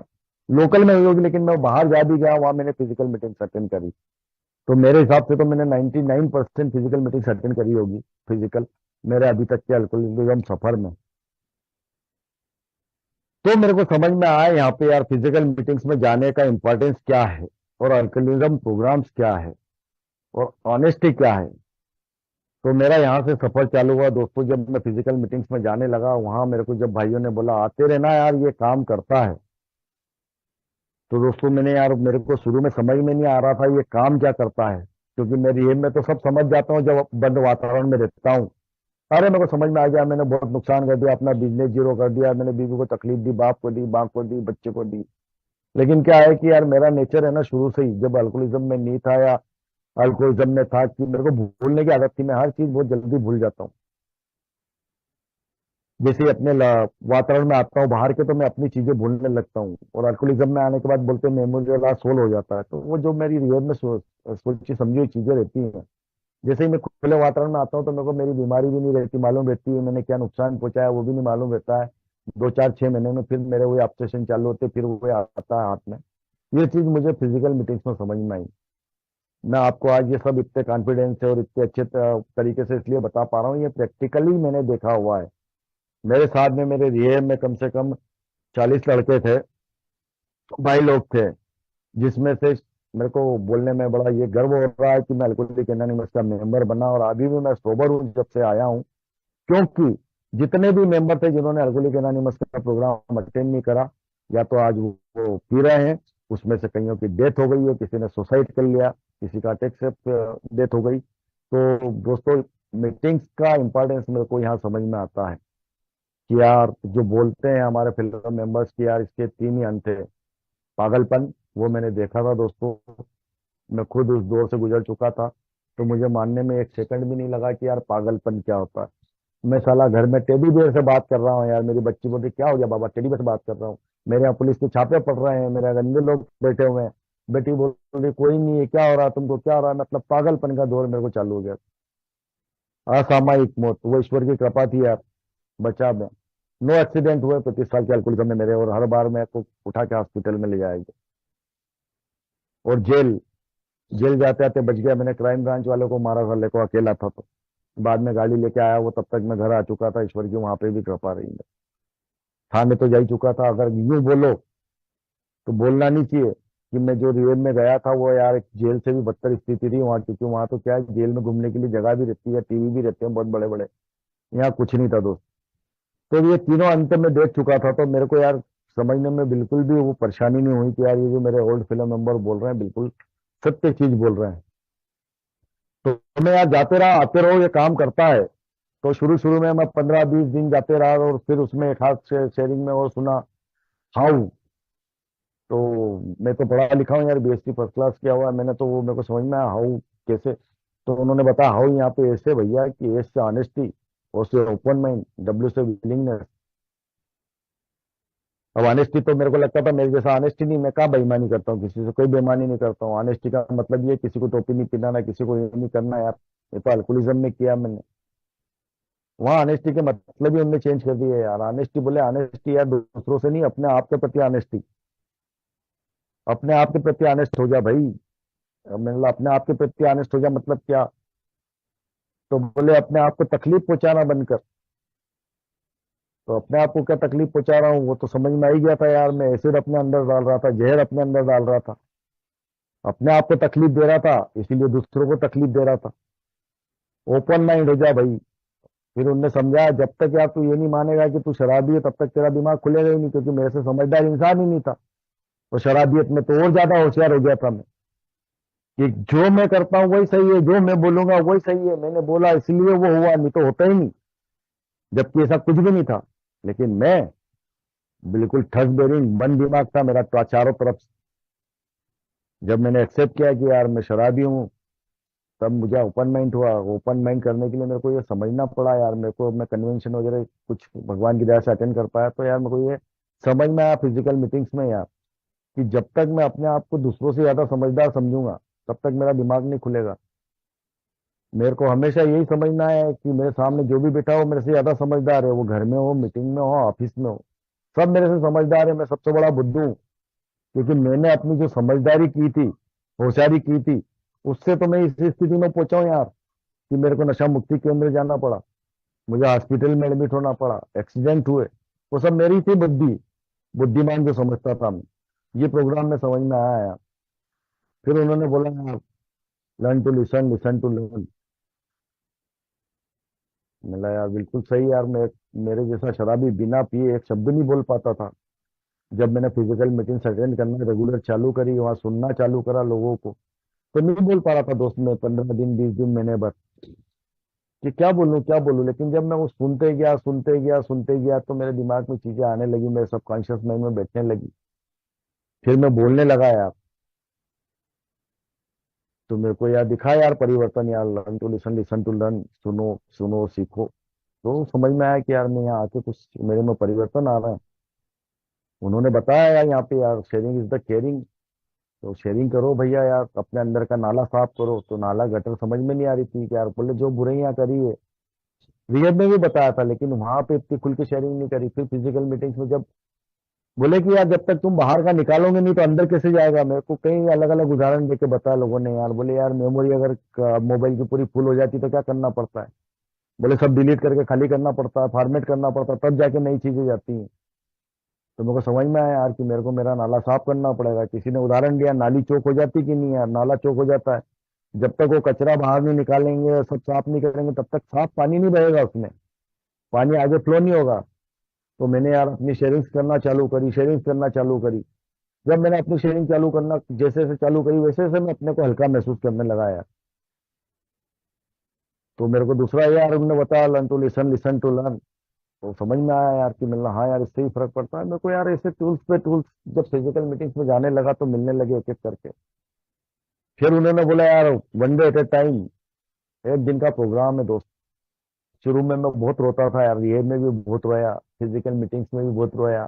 लोकल में हुई होगी, लेकिन मैं बाहर जा भी गया, वहां मैंने फिजिकल मीटिंग अटेंड करी। तो मेरे हिसाब से तो मैंने 99% फिजिकल मीटिंग अटेंड करी होगी, फिजिकल, मेरे अभी तक के अल्कोहलिज्म सफर में। तो मेरे को समझ में आया यहाँ पे यार, फिजिकल मीटिंग्स में जाने का इंपॉर्टेंस क्या है, और अल्कोहलिज्म प्रोग्राम्स क्या है, और ऑनेस्टी क्या है। तो मेरा यहाँ से सफर चालू हुआ दोस्तों, जब मैं फिजिकल मीटिंग्स में जाने लगा, वहां मेरे को जब भाइयों ने बोला आते रहना यार, ये काम करता है। तो दोस्तों मैंने यार, मेरे को शुरू में समझ में नहीं आ रहा था ये काम क्या करता है, क्योंकि मेरी एम में तो सब समझ जाता हूँ जब बंद वातावरण में रहता हूँ। अरे मेरे को समझ में आ गया, मैंने बहुत नुकसान कर दिया, अपना बिजनेस जीरो कर दिया, मैंने बीवी को तकलीफ दी, बाप को दी, बाप को दी, बच्चे को दी। लेकिन क्या है कि यार मेरा नेचर है ना, शुरू से ही जब अल्कोहलिज्म में नहीं था, या अल्कोहलिज्म में था कि मेरे को भूलने की आदत थी, मैं हर चीज बहुत जल्दी भूल जाता हूँ। जैसे ही अपने वातावरण में आता हूँ बाहर के, तो मैं अपनी चीजें भूलने लगता हूँ, और अल्कोहलिज्म में आने के बाद बोलते हैं मेमोरी लॉस सोल हो जाता है। तो वो जो मेरी रियल में सोची समझी हुई चीजें रहती हैं, जैसे ही मैं खुले वातावरण में आता हूँ तो मेरे को मेरी बीमारी भी नहीं रहती मालूम रहती है, मैंने क्या नुकसान पहुंचाया वो भी नहीं मालूम रहता है। 2 4 6 महीने में फिर मेरे वही ऑब्सेशन चालू होते, फिर वो आता है हाथ में। ये चीज मुझे फिजिकल मीटिंग्स में समझ में आई। मैं आपको आज ये सब इतने कॉन्फिडेंस से और इतने अच्छे तरीके से इसलिए बता पा रहा हूँ, ये प्रैक्टिकली मैंने देखा हुआ है। मेरे साथ में मेरे रिहेब में कम से कम 40 लड़के थे, भाई लोग थे, जिसमें से मेरे को बोलने में बड़ा ये गर्व हो रहा है कि मैं अल्कोहलिक एनोनिमस का मेंबर बना, और अभी भी मैं सोबर हूँ जब से आया हूँ। क्योंकि जितने भी मेंबर थे जिन्होंने अल्कोहलिक एनोनिमस का प्रोग्राम अटेंड नहीं करा, या तो आज वो पी रहे हैं, उसमें से कईयों की डेथ हो गई है, किसी ने सुसाइड कर लिया, किसी का अटैक से डेथ हो गई। तो दोस्तों, मीटिंग्स का इंपॉर्टेंस मेरे को यहाँ समझ में आता है कि यार जो बोलते हैं हमारे फिल्म मेंबर्स की, यार इसके 3 ही अंत है। पागलपन, वो मैंने देखा था दोस्तों, मैं खुद उस दौर से गुजर चुका था। तो मुझे मानने में 1 सेकंड भी नहीं लगा कि यार पागलपन क्या होता है। मैं साला घर में टेडी बियर से बात कर रहा हूँ यार, मेरी बच्ची बोल रही क्या हो गया बाबा, टेडी बियर से बात कर रहा हूँ। मेरे यहाँ पुलिस के छापे पड़ रहे हैं, मेरे गंदे लोग बैठे हुए हैं। बेटी बोल रही कोई नहीं है, क्या हो रहा है तुमको, क्या हो रहा है, मतलब पागलपन का दौर मेरे को चालू हो गया। असामयिक मौत, वो ईश्वर की कृपा थी यार, बचा मैं। नो एक्सीडेंट हुए 35 साल के अल्कोहलिज्म में मेरे, और हर बार मेरे को उठा के हॉस्पिटल में ले जाएंगे। और जेल, जेल जाते आते बच गया, मैंने क्राइम ब्रांच वालों को मारा था, लेको अकेला था तो। बाद में गाड़ी लेके आया वो, तब तक मैं घर आ चुका था, ईश्वर की वहां पे भी कृपा रही है। थाने तो जा ही चुका था। अगर यूं बोलो तो बोलना नहीं चाहिए कि मैं जो रिहेब में गया था वो यार एक जेल से भी बदतर स्थिति थी वहां, क्योंकि वहां तो क्या है, जेल में घूमने के लिए जगह भी रहती है, टीवी भी रहते हैं बहुत बड़े बड़े। यहाँ कुछ नहीं था दोस्त। तो ये तीनों अंत में देख चुका था, तो मेरे को यार समझने में बिल्कुल भी वो परेशानी नहीं हुई कि यार ये जो मेरे ओल्ड फिल्म मेंबर बोल रहे हैं बिल्कुल सत्य चीज बोल रहे हैं। तो मैं यार जाते रहा आते रहो, ये काम करता है। तो शुरू शुरू में मैं 15 20 दिन जाते रहा, और फिर उसमें एक हाथ से शेयरिंग में और सुना हाउ। तो मैं तो पढ़ा लिखा हूँ यार, बीएससी फर्स्ट क्लास किया हुआ है मैंने, तो वो मेरे को समझ में आया हाउ कैसे। तो उन्होंने बताया हाउ यहाँ पे ऐसे भैया कि एस से ऑनेस्टी, और से ओपन माइंड, डब्ल्यू से विलिंगनेस। अब ऑनेस्टी तो मेरे को लगता था मेरे जैसा ऑनेस्टी नहीं, मैं कहाँ बेईमानी करता हूँ, किसी से कोई बेईमानी नहीं करता हूँ। ऑनेस्टी का मतलब ये किसी को टोपी नहीं पहनाना, किसी को ये नहीं करना यार। ये तो अल्कोहलिज्म में किया मैंने। वहाँ ऑनेस्टी के मतलब ही उनने चेंज कर दिए यार। ऑनेस्टी बोले ऑनेस्टी यार दूसरों से नहीं, अपने आप के प्रति ऑनेस्टी। अपने आप के प्रति ऑनेस्ट हो जा भाई। अब मैंने बोला अपने आप के प्रति ऑनेस्ट हो जा मतलब क्या। तो बोले अपने आप को तकलीफ पहुंचाना बंद कर। तो अपने आप को क्या तकलीफ पहुंचा रहा हूँ वो तो समझ में आ ही गया था यार, मैं एसिड अपने अंदर डाल रहा था, जहर अपने अंदर डाल रहा था, अपने आप को तकलीफ दे रहा था, इसीलिए दूसरों को तकलीफ दे रहा था। ओपन माइंड हो जा भाई। फिर उनने समझाया जब तक यार तू ये नहीं मानेगा कि तू शराबी है तब तक तेरा दिमाग खुलेगा ही नहीं, क्योंकि मेरे से समझदार इंसान ही नहीं था। तो शराबियत में तो और ज्यादा होशियार हो गया था मैं, कि जो मैं करता हूँ वही सही है, जो मैं बोलूंगा वही सही है, मैंने बोला इसलिए वो हुआ, नहीं तो होता ही नहीं। जबकि ऐसा कुछ भी नहीं था। लेकिन मैं बिल्कुल ठग बेरिंग बंद दिमाग था मेरा तो चारों तरफ से। जब मैंने एक्सेप्ट किया कि यार मैं शराबी हूँ, तब मुझे ओपन माइंड हुआ। ओपन माइंड करने के लिए मेरे को ये समझना पड़ा यार, मेरे को मैं कन्वेंशन वगैरह कुछ भगवान की दया से अटेंड कर पाया, तो यार मेरे को ये समझ में आया फिजिकल मीटिंग्स में यार, कि जब तक मैं अपने आप को दूसरों से ज्यादा समझदार समझूंगा तब तक मेरा दिमाग नहीं खुलेगा। मेरे को हमेशा यही समझना है कि मेरे सामने जो भी बैठा हो मेरे से ज्यादा समझदार है, वो घर में हो, मीटिंग में हो, ऑफिस में हो, सब मेरे से समझदार है, मैं सबसे बड़ा बुद्धू हूँ। क्योंकि मैंने अपनी जो समझदारी की थी, होशियारी की थी, उससे तो मैं इस स्थिति में पहुंचा हूं यार, कि मेरे को नशा मुक्ति केंद्र जाना पड़ा, मुझे हॉस्पिटल में एडमिट होना पड़ा, एक्सीडेंट हुए। वो सब मेरी थी बुद्धि, बुद्धिमान जो समझता था मैं। ये प्रोग्राम में समझ में आया यार। फिर उन्होंने बोला यार learn to listen, listen to learn. मिला यार बिल्कुल सही यार, मैं मेरे जैसा शराबी बिना पिए एक शब्द नहीं बोल पाता था। जब मैंने फिजिकल मीटिंग्स अटेंड करना रेगुलर चालू करी, वहां सुनना चालू करा लोगों को, तो नहीं बोल पा रहा था दोस्त में 15 दिन 20 दिन महीने भर, कि क्या बोलूं क्या बोलूं। लेकिन जब मैं वो सुनते गया सुनते गया सुनते गया, तो मेरे दिमाग में चीजें आने लगी, मेरे सबकॉन्शियस माइंड में बैठने लगी। फिर मैं बोलने लगा यार। तो मेरे को यार दिखा यार परिवर्तन, यार learn to listen, listen to learn, सुनो सुनो सीखो। तो समझ में आया कि यार मैं यहाँ आके कुछ मेरे में परिवर्तन आ रहा है। उन्होंने बताया यार यहाँ पे यार शेयरिंग इज द केयरिंग। तो शेयरिंग करो भैया यार, अपने अंदर का नाला साफ करो। तो नाला गटर समझ में नहीं आ रही थी कि यार, बोले जो बुराइयां करी है। रिहब में भी बताया था, लेकिन वहां पे इतनी खुल के शेयरिंग नहीं करी। फिर फिजिकल मीटिंग्स में जब बोले कि यार जब तक तुम बाहर का निकालोगे नहीं तो अंदर कैसे जाएगा, मेरे को कई अलग अलग उदाहरण देके बताया लोगों ने यार। बोले यार मेमोरी अगर मोबाइल की पूरी फुल हो जाती तो क्या करना पड़ता है। बोले सब डिलीट करके खाली करना पड़ता है, फॉर्मेट करना पड़ता है, तब जाके नई चीजें जाती हैं। तो मेरे को समझ में आया यार कि मेरे को मेरा नाला साफ करना पड़ेगा। किसी ने उदाहरण दिया, नाली चौक हो जाती कि नहीं यार, नाला चौक हो जाता है। जब तक वो कचरा बाहर नहीं निकालेंगे, सब साफ नहीं करेंगे, तब तक साफ पानी नहीं बहेगा उसमें, पानी आगे फ्लो नहीं होगा। तो मैंने यार अपनी शेयरिंग्स करना चालू करी, शेयरिंग्स करना चालू करी। जब मैंने अपनी शेयरिंग चालू करना जैसे जैसे चालू करी, वैसे वैसे मैं अपने को हल्का महसूस करने लगा यार। तो मेरे को दूसरा यार उन्होंने बताया learn to listen, listen to learn. तो समझ में आया यार कि मिलना, हाँ यार इससे ही फर्क पड़ता है। मेरे को यार ऐसे टूल्स पे टूल्स जब फिजिकल मीटिंग्स में जाने लगा तो मिलने लगे एक एक करके। फिर उन्होंने बोला यार one day at A time, एक दिन का प्रोग्राम है दोस्त। शुरू में मैं बहुत रोता था यार, ये में भी बहुत रोया, फिजिकल मीटिंग्स में भी बहुत रोया।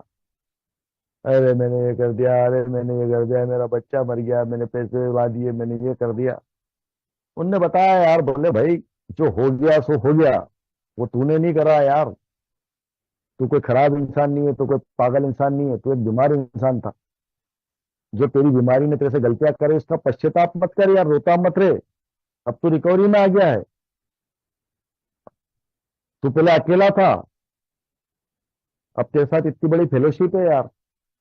अरे मैंने ये कर दिया, अरे मैंने ये कर दिया, मेरा बच्चा मर गया, मैंने पैसे उड़ा दिए, मैंने ये कर दिया। उनने बताया यार, बोले भाई जो हो गया सो हो गया, वो तूने नहीं करा यार। तू कोई खराब इंसान नहीं है, तू कोई पागल इंसान नहीं है, तू एक बीमार इंसान था। जो तेरी बीमारी ने तेरे से गलतियां करे उसका पश्चाताप मत कर यार, रोता मत रे। अब तू रिकवरी में आ गया है। तू पहले अकेला था, अब तेरे साथ इतनी बड़ी फेलोशिप है यार,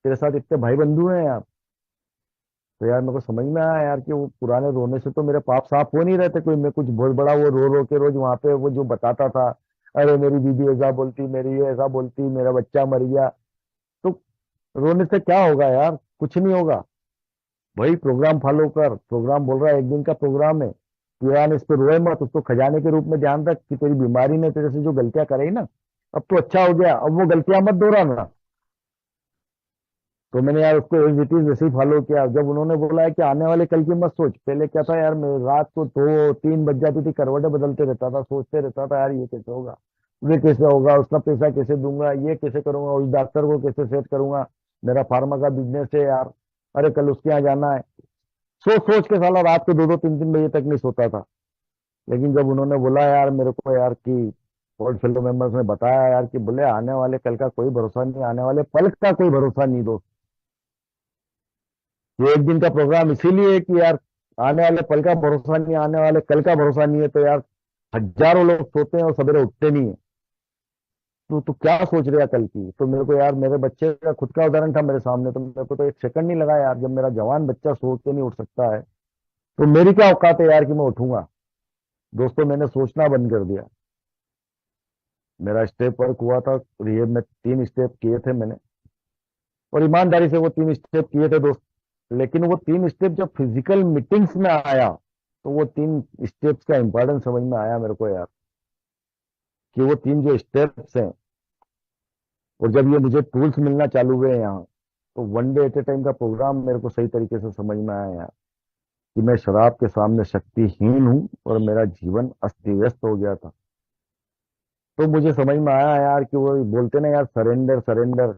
तेरे साथ इतने भाई बंधु हैं यार। तो यार मेरे को समझ में आया यार कि वो पुराने रोने से तो मेरे पाप साफ हो नहीं रहे थे। कोई मैं कुछ बहुत बड़ा वो रो रो के रोज वहां पे वो जो बताता था, अरे मेरी बीवी ऐसा बोलती, मेरी ये ऐसा बोलती, मेरा बच्चा मर गया। तो रोने से क्या होगा यार, कुछ नहीं होगा। वही प्रोग्राम फॉलो कर, प्रोग्राम बोल रहा है एक दिन का प्रोग्राम है। तू यार इस पे रोए मत, उसको खजाने के रूप में ध्यान रख कि तेरी बीमारी ने तेरे से जो गलतियां कराई ना, अब तो अच्छा हो गया, अब वो गलतियां मत दोहराना। तो मैंने यार उसको एज इट इज वैसे ही फॉलो किया। जब उन्होंने बोला है कि आने वाले कल की मत सोच, पहले क्या था यार, मैं रात को 2 3 बज जाती थी, करवटें बदलते रहता था, सोचते रहता था यार ये कैसे होगा, ये कैसे होगा, उसका पैसा कैसे दूंगा, ये कैसे करूंगा, उस डॉक्टर को कैसे सेट करूंगा, मेरा फार्मा का बिजनेस है यार, अरे कल उसके यहाँ जाना है। सोच सोच के साला रात को 2 2 3 3 बजे तक नहीं सोता था। लेकिन जब उन्होंने बोला यार मेरे को यार कि बोर्ड फेलो मेंबर्स ने बताया यार कि बोले आने वाले कल का कोई भरोसा नहीं, आने वाले पल का कोई भरोसा नहीं दोस्त। ये एक दिन का प्रोग्राम इसीलिए है कि यार आने वाले पल का भरोसा नहीं, आने वाले कल का भरोसा नहीं है। तो यार हजारों लोग सोते हैं और सवेरे उठते नहीं है। तू क्या सोच रहा कल की। तो मेरे को यार मेरे बच्चे का खुद का उदाहरण था मेरे सामने, तो मेरे को तो एक सेकंड नहीं लगा यार, जब मेरा जवान बच्चा सोच के नहीं उठ सकता है तो मेरी क्या औकात है यार कि मैं उठूंगा। दोस्तों मैंने सोचना बंद कर दिया। मेरा स्टेप वर्क हुआ था, रिहेब में 3 स्टेप किए थे मैंने, और ईमानदारी से वो 3 स्टेप किए थे दोस्त। लेकिन वो 3 स्टेप जब फिजिकल मीटिंग्स में आया तो वो 3 स्टेप्स का इंपॉर्टेंस समझ में आया मेरे को यार, कि वो 3 जो स्टेप्स हैं, और जब ये मुझे टूल्स मिलना चालू हुए यहाँ, तो one day at A time का प्रोग्राम मेरे को सही तरीके से समझ में आया यार, कि मैं शराब के सामने शक्तिहीन हूँ और मेरा जीवन अस्त व्यस्त हो गया था। तो मुझे समझ में आया यार कि वो बोलते ना यार, सरेंडर सरेंडर,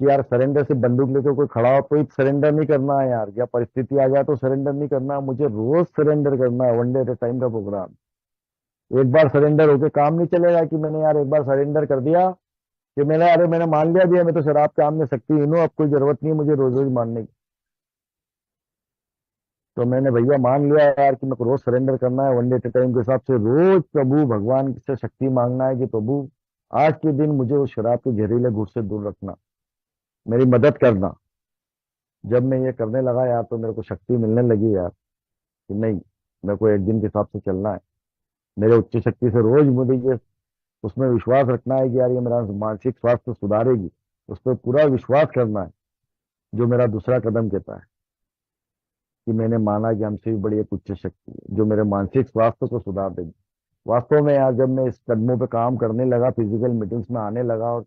कि यार सरेंडर से बंदूक लेकर कोई खड़ा हो तो ही सरेंडर नहीं करना है यार, या परिस्थिति आ जाए तो सरेंडर नहीं करना, मुझे रोज सरेंडर करना है। One day at A time का प्रोग्राम। एक बार सरेंडर होके काम नहीं चलेगा कि मैंने यार एक बार सरेंडर कर दिया, कि मैंने अरे मैंने मान लिया भी है मैं तो शराब के सामने शक्तिहीन हूँ, अब कोई जरूरत नहीं है मुझे रोज रोज मानने की। तो मैंने भैया मान लिया यार कि मेरे को रोज सरेंडर करना है, one day at A time के हिसाब से रोज प्रभु भगवान से शक्ति मांगना है कि प्रभु आज के दिन मुझे उस शराब के जहरीले घूंट से दूर रखना, मेरी मदद करना। जब मैं ये करने लगा यार तो मेरे को शक्ति मिलने लगी यार, कि नहीं मेरे को एक दिन के हिसाब से चलना है। मेरे उच्च शक्ति से रोज मुझे ये उसमें विश्वास रखना है कि यार ये मेरा मानसिक स्वास्थ्य सुधारेगी, उस पर पूरा विश्वास करना है। जो मेरा दूसरा कदम कहता है कि मैंने माना कि हमसे भी बड़ी एक उच्च शक्ति है जो मेरे मानसिक स्वास्थ्य को सुधार देगी। वास्तव में यार जब मैं इस कदमों पे काम करने लगा, फिजिकल मीटिंग्स में आने लगा और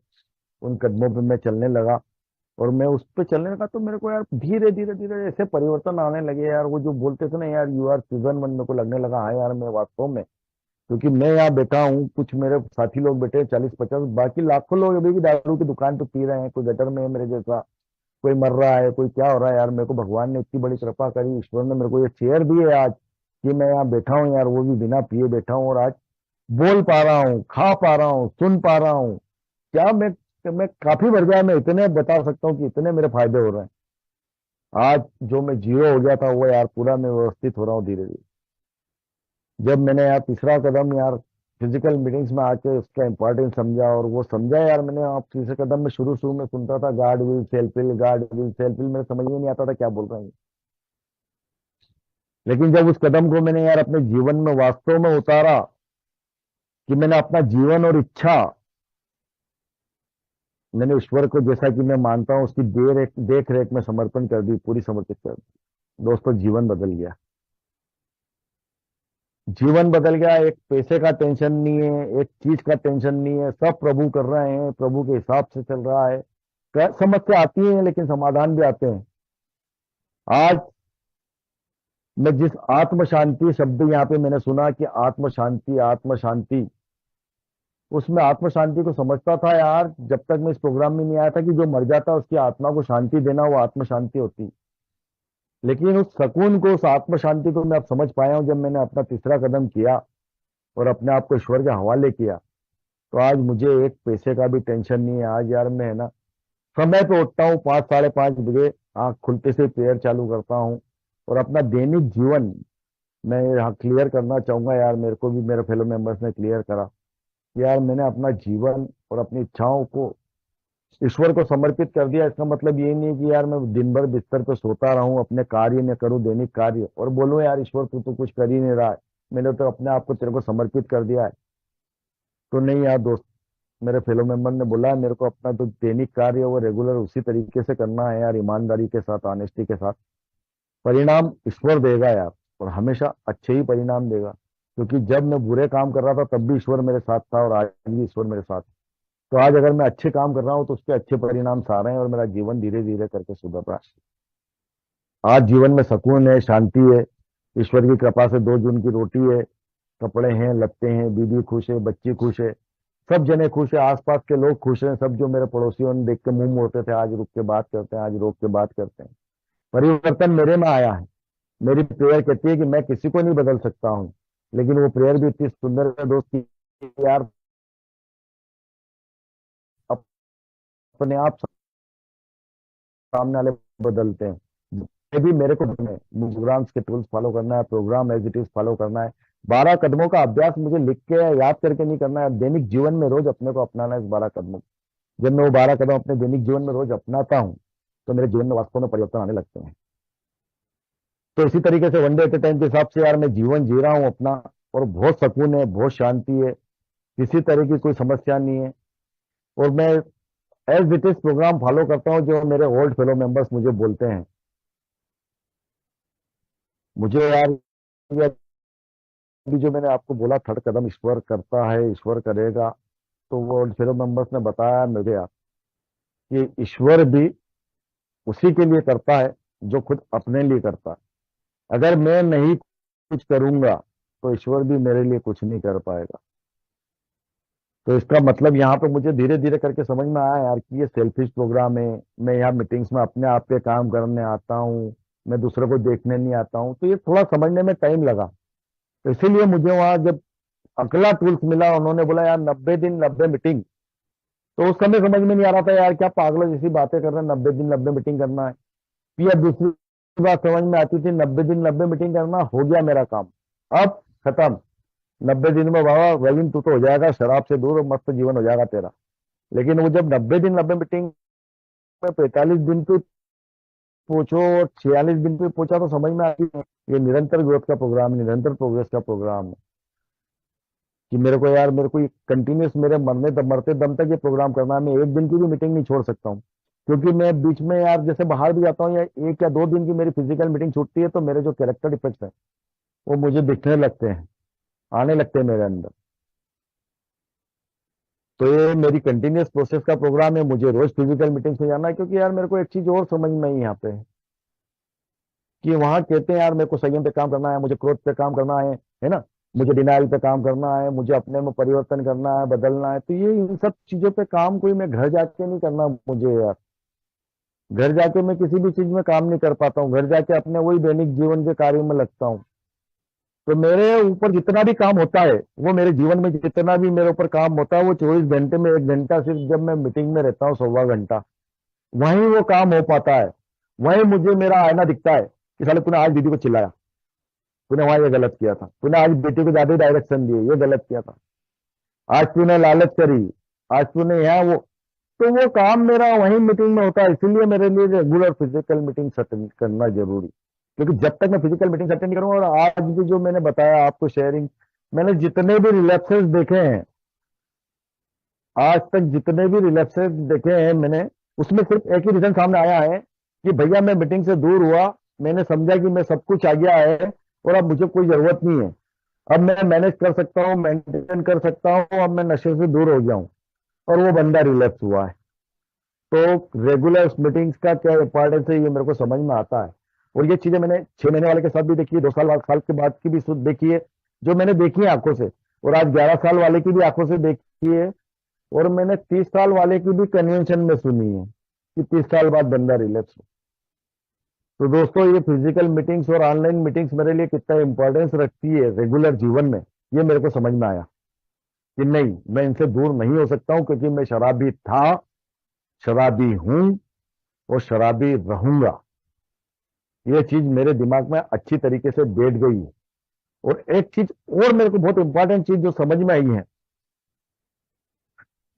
उन कदमों पे मैं चलने लगा, और मैं उस पे चलने लगा तो मेरे को यार धीरे धीरे धीरे ऐसे परिवर्तन आने लगे यार। वो जो बोलते थे ना यार यू आर सीजन वन, मेरे को लगने लगा हाँ यार मैं वास्तव में, क्योंकि मैं यहाँ बैठा हूँ, कुछ मेरे साथी लोग बैठे हैं 40-50, बाकी लाखों लोग अभी भी दारू की दुकान पे पी रहे हैं, कोई गटर में है मेरे जैसा, कोई मर रहा है, कोई क्या हो रहा है यार। मेरे को भगवान ने इतनी बड़ी कृपा करी, ईश्वर ने मेरे को ये चेयर दी है आज कि मैं यहाँ बैठा हूँ यार, वो भी बिना पिए बैठा हूँ, और आज बोल पा रहा हूँ, खा पा रहा हूँ, सुन पा रहा हूँ। क्या मैं काफी बढ़ गया, मैं इतने बता सकता हूँ कि इतने मेरे फायदे हो रहे हैं। आज जो मैं जीरो हो गया था वो यार पूरा मैं व्यवस्थित हो रहा हूँ धीरे धीरे। जब मैंने यार तीसरा कदम यार फिजिकल मीटिंग्स में आके उसका इंपॉर्टेंस समझा, और वो समझा यार मैंने, आप तीसरे कदम में शुरू शुरू में सुनता था guard will self heal, guard will self heal, मेरे समझ में नहीं आता था क्या बोल रहे हैं। लेकिन जब उस कदम को मैंने यार अपने जीवन में वास्तव में उतारा, कि मैंने अपना जीवन और इच्छा, मैंने ईश्वर को जैसा कि मैं मानता हूँ उसकी देख रेख में समर्पण कर दी, पूरी समर्पित कर दी, दोस्तों जीवन बदल गया। जीवन बदल गया। एक पैसे का टेंशन नहीं है, एक चीज का टेंशन नहीं है, सब प्रभु कर रहे हैं, प्रभु के हिसाब से चल रहा है। समस्या आती है लेकिन समाधान भी आते हैं। आज मैं जिस आत्म शांति शब्द यहाँ पे मैंने सुना कि आत्म शांति आत्म शांति, उसमें आत्म शांति को समझता था यार जब तक मैं इस प्रोग्राम में नहीं आया था, कि जो मर जाता है उसकी आत्मा को शांति देना वो आत्म शांति होती। लेकिन उस सुकून को, उस आत्म शांति को मैं अब समझ पाया हूँ जब मैंने अपना तीसरा कदम किया और अपने आप को ईश्वर के हवाले किया। तो आज मुझे एक पैसे का भी टेंशन नहीं है। आज यार मैं है ना समय पे उठता हूँ, 5-5:30 बजे, आँख खुलते से प्रेयर चालू करता हूँ, और अपना दैनिक जीवन मैं यहाँ क्लियर करना चाहूंगा यार, मेरे को भी मेरे फेलो मेंबर्स ने क्लियर करा कि यार मैंने अपना जीवन और अपनी इच्छाओं को ईश्वर को समर्पित कर दिया। इसका मतलब ये नहीं कि यार मैं दिन भर बिस्तर पे सोता रहूं, अपने कार्य में करूं दैनिक कार्य, और बोलूं यार ईश्वर तू तो कुछ कर ही नहीं रहा है, मैंने तो अपने आप को तेरे को समर्पित कर दिया है। तो नहीं यार दोस्त, मेरे फेलो मेंबर ने बोला है मेरे को अपना जो दैनिक कार्य है वो रेगुलर उसी तरीके से करना है यार, ईमानदारी के साथ, ऑनेस्टी के साथ। परिणाम ईश्वर देगा यार, और हमेशा अच्छे ही परिणाम देगा, क्योंकि जब मैं बुरे काम कर रहा था तब भी ईश्वर मेरे साथ था, और आज भी ईश्वर मेरे साथ है। तो आज अगर मैं अच्छे काम कर रहा हूँ तो उसके अच्छे परिणाम आ रहे हैं, और मेरा जीवन धीरे धीरे करके सुधर रहा है। आज जीवन में सुकून है, शांति है, ईश्वर की कृपा से 2 जून की रोटी है, कपड़े हैं, लत्ते हैं, बीवी खुश है, बच्ची खुश है, सब जने खुश है, आसपास के लोग खुश हैं। सब जो मेरे पड़ोसियों ने देख के मुंह मोड़ते थे आज रुक के बात करते हैं, आज रोक के बात करते हैं। परिवर्तन मेरे में आया है। मेरी प्रेयर कहती है कि मैं किसी को नहीं बदल सकता हूँ, लेकिन वो प्रेयर भी इतनी सुंदर है दोस्त की यार अपने आप सामने वाले बदलते हैं। ये भी मेरे को प्रोग्राम्स के टूल्स फॉलो करना है, programme as it is follow करना है। 12 कदमों का अभ्यास मुझे लिख के याद करके नहीं करना है, दैनिक जीवन में रोज अपने को अपनाना है इस 12 कदमों को। जब मैं वो 12 कदम अपने दैनिक जीवन में रोज अपनाता हूँ तो मेरे जीवन में वास्तव में परिवर्तन आने लगते हैं। तो इसी तरीके से one day at A time के हिसाब से यार मैं जीवन जी रहा हूँ अपना, और बहुत सुकून है, बहुत शांति है, किसी तरह की कोई समस्या नहीं है। और मैं as it is programme follow करता हूँ जो मेरे ओल्ड फेलो मेंबर्स मुझे बोलते हैं। मुझे यार ये अभी जो मैंने आपको बोला थर्ड कदम ईश्वर करता है, ईश्वर करेगा, तो वो ओल्ड फेलो मेंबर्स ने बताया मुझे यार कि ईश्वर भी उसी के लिए करता है जो खुद अपने लिए करता है। अगर मैं नहीं कुछ करूंगा तो ईश्वर भी मेरे लिए कुछ नहीं कर पाएगा। तो इसका मतलब यहाँ पे मुझे धीरे धीरे करके समझ में आया यार कि ये सेल्फिश प्रोग्राम है। मैं यहाँ मीटिंग्स में अपने आप पे काम करने आता हूँ, मैं दूसरे को देखने नहीं आता हूँ, तो ये थोड़ा समझने में टाइम लगा। तो इसीलिए मुझे वहां जब अगला टूल्स मिला, उन्होंने बोला यार 90 दिन 90 मीटिंग, तो उस समय समझ में नहीं आ रहा था यार क्या पागलों जैसी बातें कर रहे हैं, 90 दिन 90 मीटिंग करना है। फिर अब दूसरी बात समझ में आती थी, 90 दिन 90 मीटिंग करना हो गया मेरा काम, अब खत्म। 90 दिन में बाबा रविंद्र तू तो हो जाएगा शराब से दूर और मस्त जीवन हो जाएगा तेरा। लेकिन वो जब 90 दिन 90 मीटिंग में 45 दिन पे पहुंचो और 46 दिन पे पहुंचा तो समझ में आती है ये निरंतर ग्रोथ का प्रोग्राम है, निरंतर प्रोग्रेस का प्रोग्राम है। कि मेरे को यार, मेरे को कंटिन्यूस मेरे मरने तक, मरते दम तक ये प्रोग्राम करना है। मैं एक दिन की भी मीटिंग नहीं छोड़ सकता हूँ, क्योंकि मैं बीच में यार जैसे बाहर भी जाता हूँ या 1 या 2 दिन की मेरी फिजिकल मीटिंग छूटती है तो मेरे जो कैरेक्टर डिफेक्ट्स है वो मुझे दिखने लगते हैं, आने लगते हैं मेरे अंदर। तो ये मेरी कंटिन्यूस प्रोसेस का प्रोग्राम है, मुझे रोज फिजिकल मीटिंग्स में जाना है, क्योंकि यार मेरे को एक चीज और समझ में आई यहाँ पे, कि वहां कहते हैं यार मेरे को संयम पे काम करना है, मुझे क्रोध पे काम करना है ना, मुझे डिनाइल पे काम करना है, मुझे अपने में परिवर्तन करना है, बदलना है। तो ये इन सब चीजों पे काम कोई मैं घर जाके नहीं करना मुझे यार। घर जाके मैं किसी भी चीज में काम नहीं कर पाता हूँ, घर जाके अपने वही दैनिक जीवन के कार्यों में लगता हूँ। तो मेरे ऊपर जितना भी काम होता है, वो मेरे जीवन में जितना भी मेरे ऊपर काम होता है, वो 24 घंटे में 1 घंटा सिर्फ जब मैं मीटिंग में रहता हूँ, 1.25 घंटा, वहीं वो काम हो पाता है। वहीं मुझे मेरा आईना दिखता है कि साले तूने आज दीदी को चिल्लाया, तूने वहां ये गलत किया था, तूने आज बेटी को ज्यादा डायरेक्शन दिए, ये गलत किया था, आज तूने लालच करी, आज तूने यहाँ वो। तो वो काम मेरा वहीं मीटिंग में होता है, इसीलिए मेरे लिए रेगुलर फिजिकल मीटिंग अटेंड करना जरूरी। क्योंकि जब तक मैं फिजिकल मीटिंग अटेंड करूंगा, और आज भी जो मैंने बताया आपको शेयरिंग, मैंने जितने भी रिलैप्सेस देखे हैं, आज तक जितने भी रिलैप्सेस देखे हैं मैंने, उसमें सिर्फ एक ही रीजन सामने आया है कि भैया मैं मीटिंग से दूर हुआ, मैंने समझा कि मैं सब कुछ आ गया है और अब मुझे कोई जरूरत नहीं है, अब मैं मैनेज कर सकता हूँ, मेंटेन कर सकता हूँ, अब मैं नशे से दूर हो गया हूँ, और वो बंदा रिलैप्स हुआ है। तो रेगुलर मीटिंग्स का क्या इंपॉर्टेंस है, ये मेरे को समझ में आता है। और ये चीजें मैंने 6 महीने वाले के साथ भी देखी है, 2 साल के बाद की भी देखी है, जो मैंने देखी है आंखों से, और आज 11 साल वाले की भी आंखों से देखी है, और मैंने 30 साल वाले की भी कन्वेंशन में सुनी है कि 30 साल बाद बंदा रिलैप्स हो। तो दोस्तों, ये फिजिकल मीटिंग्स और ऑनलाइन मीटिंग्स मेरे लिए कितना इंपॉर्टेंस रखती है रेगुलर जीवन में, ये मेरे को समझ में आया कि नहीं, मैं इनसे दूर नहीं हो सकता हूं, क्योंकि मैं शराबी था, शराबी हूं, और शराबी रहूंगा। ये चीज मेरे दिमाग में अच्छी तरीके से बैठ गई है। और एक चीज और मेरे को बहुत इंपॉर्टेंट चीज जो समझ में आई है,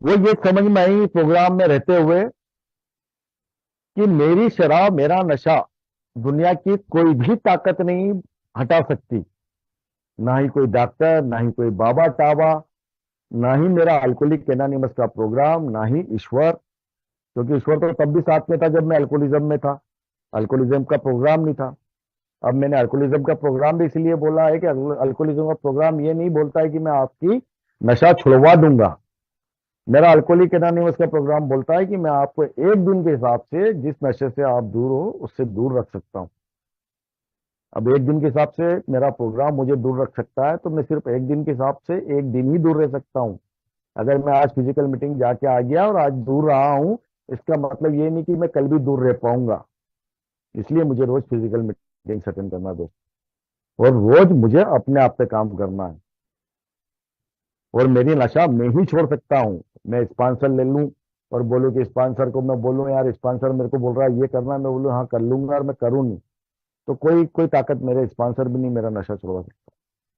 वो ये समझ में आई प्रोग्राम में रहते हुए, कि मेरी शराब, मेरा नशा, दुनिया की कोई भी ताकत नहीं हटा सकती। ना ही कोई डॉक्टर, ना ही कोई बाबा टाबा, ना ही मेरा अल्कोहलिक एनोनिमस का प्रोग्राम, ना ही ईश्वर। क्योंकि ईश्वर तो तब भी साथ में था जब मैं अल्कोहलिज्म में था, अल्कोहलिज्म का प्रोग्राम नहीं था। अब मैंने अल्कोहलिज्म का प्रोग्राम भी इसलिए बोला है कि अल्कोहलिज्म का प्रोग्राम ये नहीं बोलता है कि मैं आपकी नशा छुड़वा दूंगा। मेरा अल्कोहलिक एनोनिमस का प्रोग्राम बोलता है कि मैं आपको एक दिन के हिसाब से जिस नशे से आप दूर हो, उससे दूर रख सकता हूं। अब एक दिन के हिसाब से मेरा प्रोग्राम मुझे दूर रख सकता है, तो मैं सिर्फ एक दिन के हिसाब से एक दिन ही दूर रह सकता हूं। अगर मैं आज फिजिकल मीटिंग जाके आ गया और आज दूर रहा हूं, इसका मतलब ये नहीं कि मैं कल भी दूर रह पाऊंगा। इसलिए मुझे रोज फिजिकल मीटिंग अटेंड करना दो, और रोज मुझे अपने आप पे काम करना है। और मेरी नशा मैं ही छोड़ सकता हूँ। मैं स्पॉन्सर ले लूं और बोलूं कि स्पॉन्सर को मैं बोलूं यार स्पॉन्सर मेरे को बोल रहा है ये करना है, मैं बोलूं हाँ कर लूंगा, और मैं करूँ नहीं, तो कोई कोई ताकत मेरे स्पॉन्सर भी नहीं मेरा नशा छुड़वा सकता।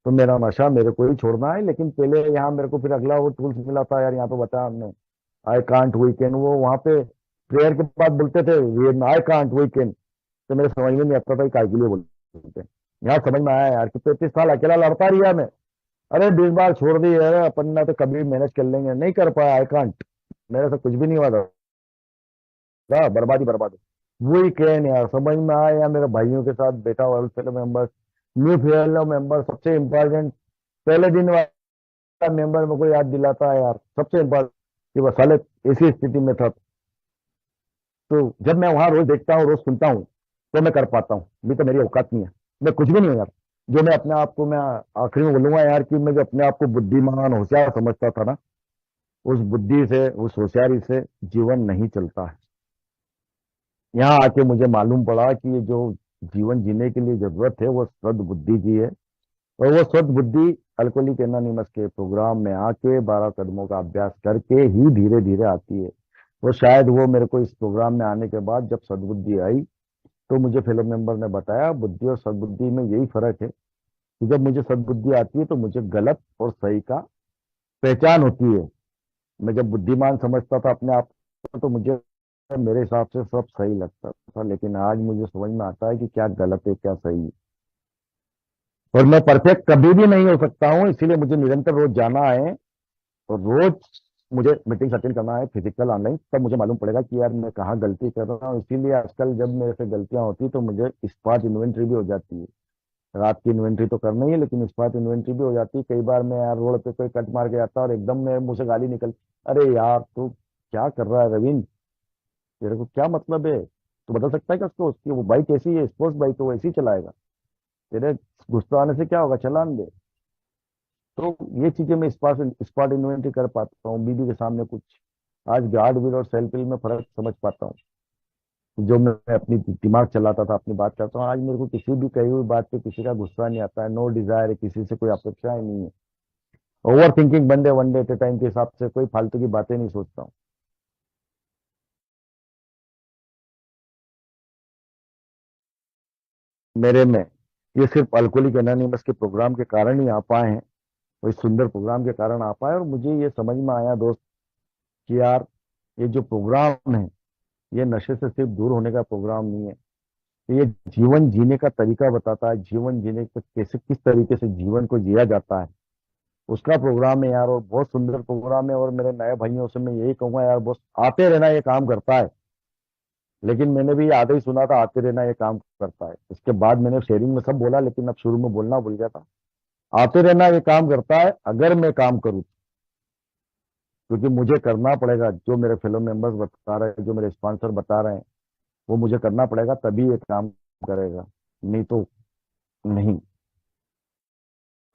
तो मेरा नशा मेरे को ही छोड़ना है। लेकिन पहले यहाँ मेरे को फिर अगला वो टूल्स मिला था यार, यहाँ पे बताया हमने, आई कांट वी कैन, वो वहां पे प्रेयर के बाद बोलते थे आई कांट वी कैन। तो मेरे समझ में नहीं आता था काय के लिए बोलते हैं। यहाँ समझ में आया यार कि 35 साल अकेला लड़ता रहा मैं। अरे 20 बार छोड़ दी, अरे अपन ना तो कभी मैनेज कर लेंगे, नहीं कर पाया, आई कांट, मेरे से कुछ भी नहीं हुआ था, बर्बादी बर्बादी। वही कैन यार समझ में आया यार, मेरे भाइयों के साथ बैठा हुआ fellow members, new fellow member, सबसे इंपॉर्टेंट पहले दिन वाला मेंबर मेरे को याद दिलाता है यार, सबसे इंपॉर्टेंट, कि वह साले ऐसी स्थिति में था। तो जब मैं वहां रोज देखता हूँ, रोज सुनता हूँ, तो मैं कर पाता हूँ। अभी तो मेरी औकात नहीं है, मैं कुछ भी नहीं हूँ यार। जो मैं अपने आप को, मैं आखिरी में बोलूंगा यार, कि मैं जो अपने आप को बुद्धिमान होशियार समझता था ना, उस बुद्धि से, उस होशियारी से जीवन नहीं चलता है। यहाँ आके मुझे मालूम पड़ा कि ये जो जीवन जीने के लिए जरूरत है, वो सद्बुद्धि की है। और वो सद्बुद्धि अल्कोहलिक एनोनिमस के प्रोग्राम में आके 12 कदमों का अभ्यास करके ही धीरे धीरे आती है। वो शायद वो मेरे को इस प्रोग्राम में आने के बाद जब सद्बुद्धि आई, तो मुझे फेलो मेंबर ने बताया बुद्धि और सद्बुद्धि में यही फर्क है, कि जब मुझे सद्बुद्धि आती है तो मुझे गलत और सही का पहचान होती है। मैं जब बुद्धिमान समझता था अपने आप को, तो मुझे मेरे हिसाब से सब सही लगता था। लेकिन आज मुझे समझ में आता है कि क्या गलत है, क्या सही है। और मैं परफेक्ट कभी भी नहीं हो सकता हूँ, इसीलिए मुझे निरंतर रोज जाना है, और रोज मुझे मीटिंग अटेंड करना है, फिजिकल ऑनलाइन। तब मुझे मालूम पड़ेगा कि यार मैं कहाँ गलती कर रहा हूँ। इसीलिए आजकल जब मेरे से गलतियां होती तो मुझे स्पॉट इन्वेंट्री भी हो जाती है। रात की इन्वेंट्री तो करनी है, लेकिन स्पॉट इन्वेंट्री भी हो जाती है। कई बार मैं यार रोड पे कोई कट मार के जाता और एकदम मेरे मुंह से गाली निकल, अरे यार तू क्या कर रहा है रविंद्र, तेरे को क्या मतलब है? तू बता सकता है कि उसको, उसकी वो बाइक ऐसी है, स्पोर्ट्स बाइक है, वो ऐसी चलाएगा? तेरे गुस्सा आने से क्या होगा, चलान दे। तो ये चीजें मैं स्पॉट स्पॉट इन्वेंटरी कर पाता हूँ बीबी के सामने कुछ। आज गार्ड व्हील और सेल्फ व्हील में फर्क समझ पाता हूँ। जो मैं अपनी दिमाग चलाता था, अपनी बात करता हूँ, आज मेरे को किसी भी कही हुई बात पे किसी का गुस्सा नहीं आता है, नो डिजायर है, किसी से कोई अपेक्षा ही नहीं है। ओवर थिंकिंग बंदे, one day at A time के हिसाब से कोई फालतू की बातें नहीं सोचता हूँ। मेरे में ये सिर्फ अल्कोहलिक एनोनिमस के प्रोग्राम के कारण ही आ पाए हैं, और इस सुंदर प्रोग्राम के कारण आ पाए। और मुझे ये समझ में आया दोस्त कि यार ये जो प्रोग्राम है, ये नशे से सिर्फ दूर होने का प्रोग्राम नहीं है, ये जीवन जीने का तरीका बताता है। जीवन जीने का कैसे, किस तरीके से जीवन को जिया जाता है, उसका प्रोग्राम है यार। और बहुत सुंदर प्रोग्राम है। और मेरे नए भाइयों से मैं यही कहूंगा यार, बस आते रहना ये काम करता है। लेकिन मैंने भी आधे ही सुना था, आते रहना ये काम करता है, इसके बाद मैंने शेयरिंग में सब बोला, लेकिन अब शुरू में बोलना भूल गया था। आते रहना ये काम करता है अगर मैं काम करूँ, क्योंकि मुझे करना पड़ेगा। जो मेरे फेलो मेंबर्स बता रहे हैं, जो मेरे स्पॉन्सर बता रहे हैं, वो मुझे करना पड़ेगा, तभी ये काम करेगा, नहीं तो नहीं।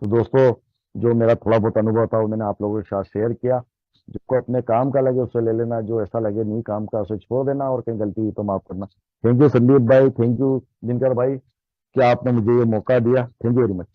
तो दोस्तों, जो मेरा थोड़ा बहुत अनुभव था वो मैंने आप लोगों के साथ शेयर किया। जिसको अपने काम का लगे उसे ले लेना, जो ऐसा लगे नहीं काम का उसे छोड़ देना, और कहीं गलती हुई तो माफ करना। थैंक यू संदीप भाई, थैंक यू दिनकर भाई, कि आपने मुझे ये मौका दिया। Thank you very much.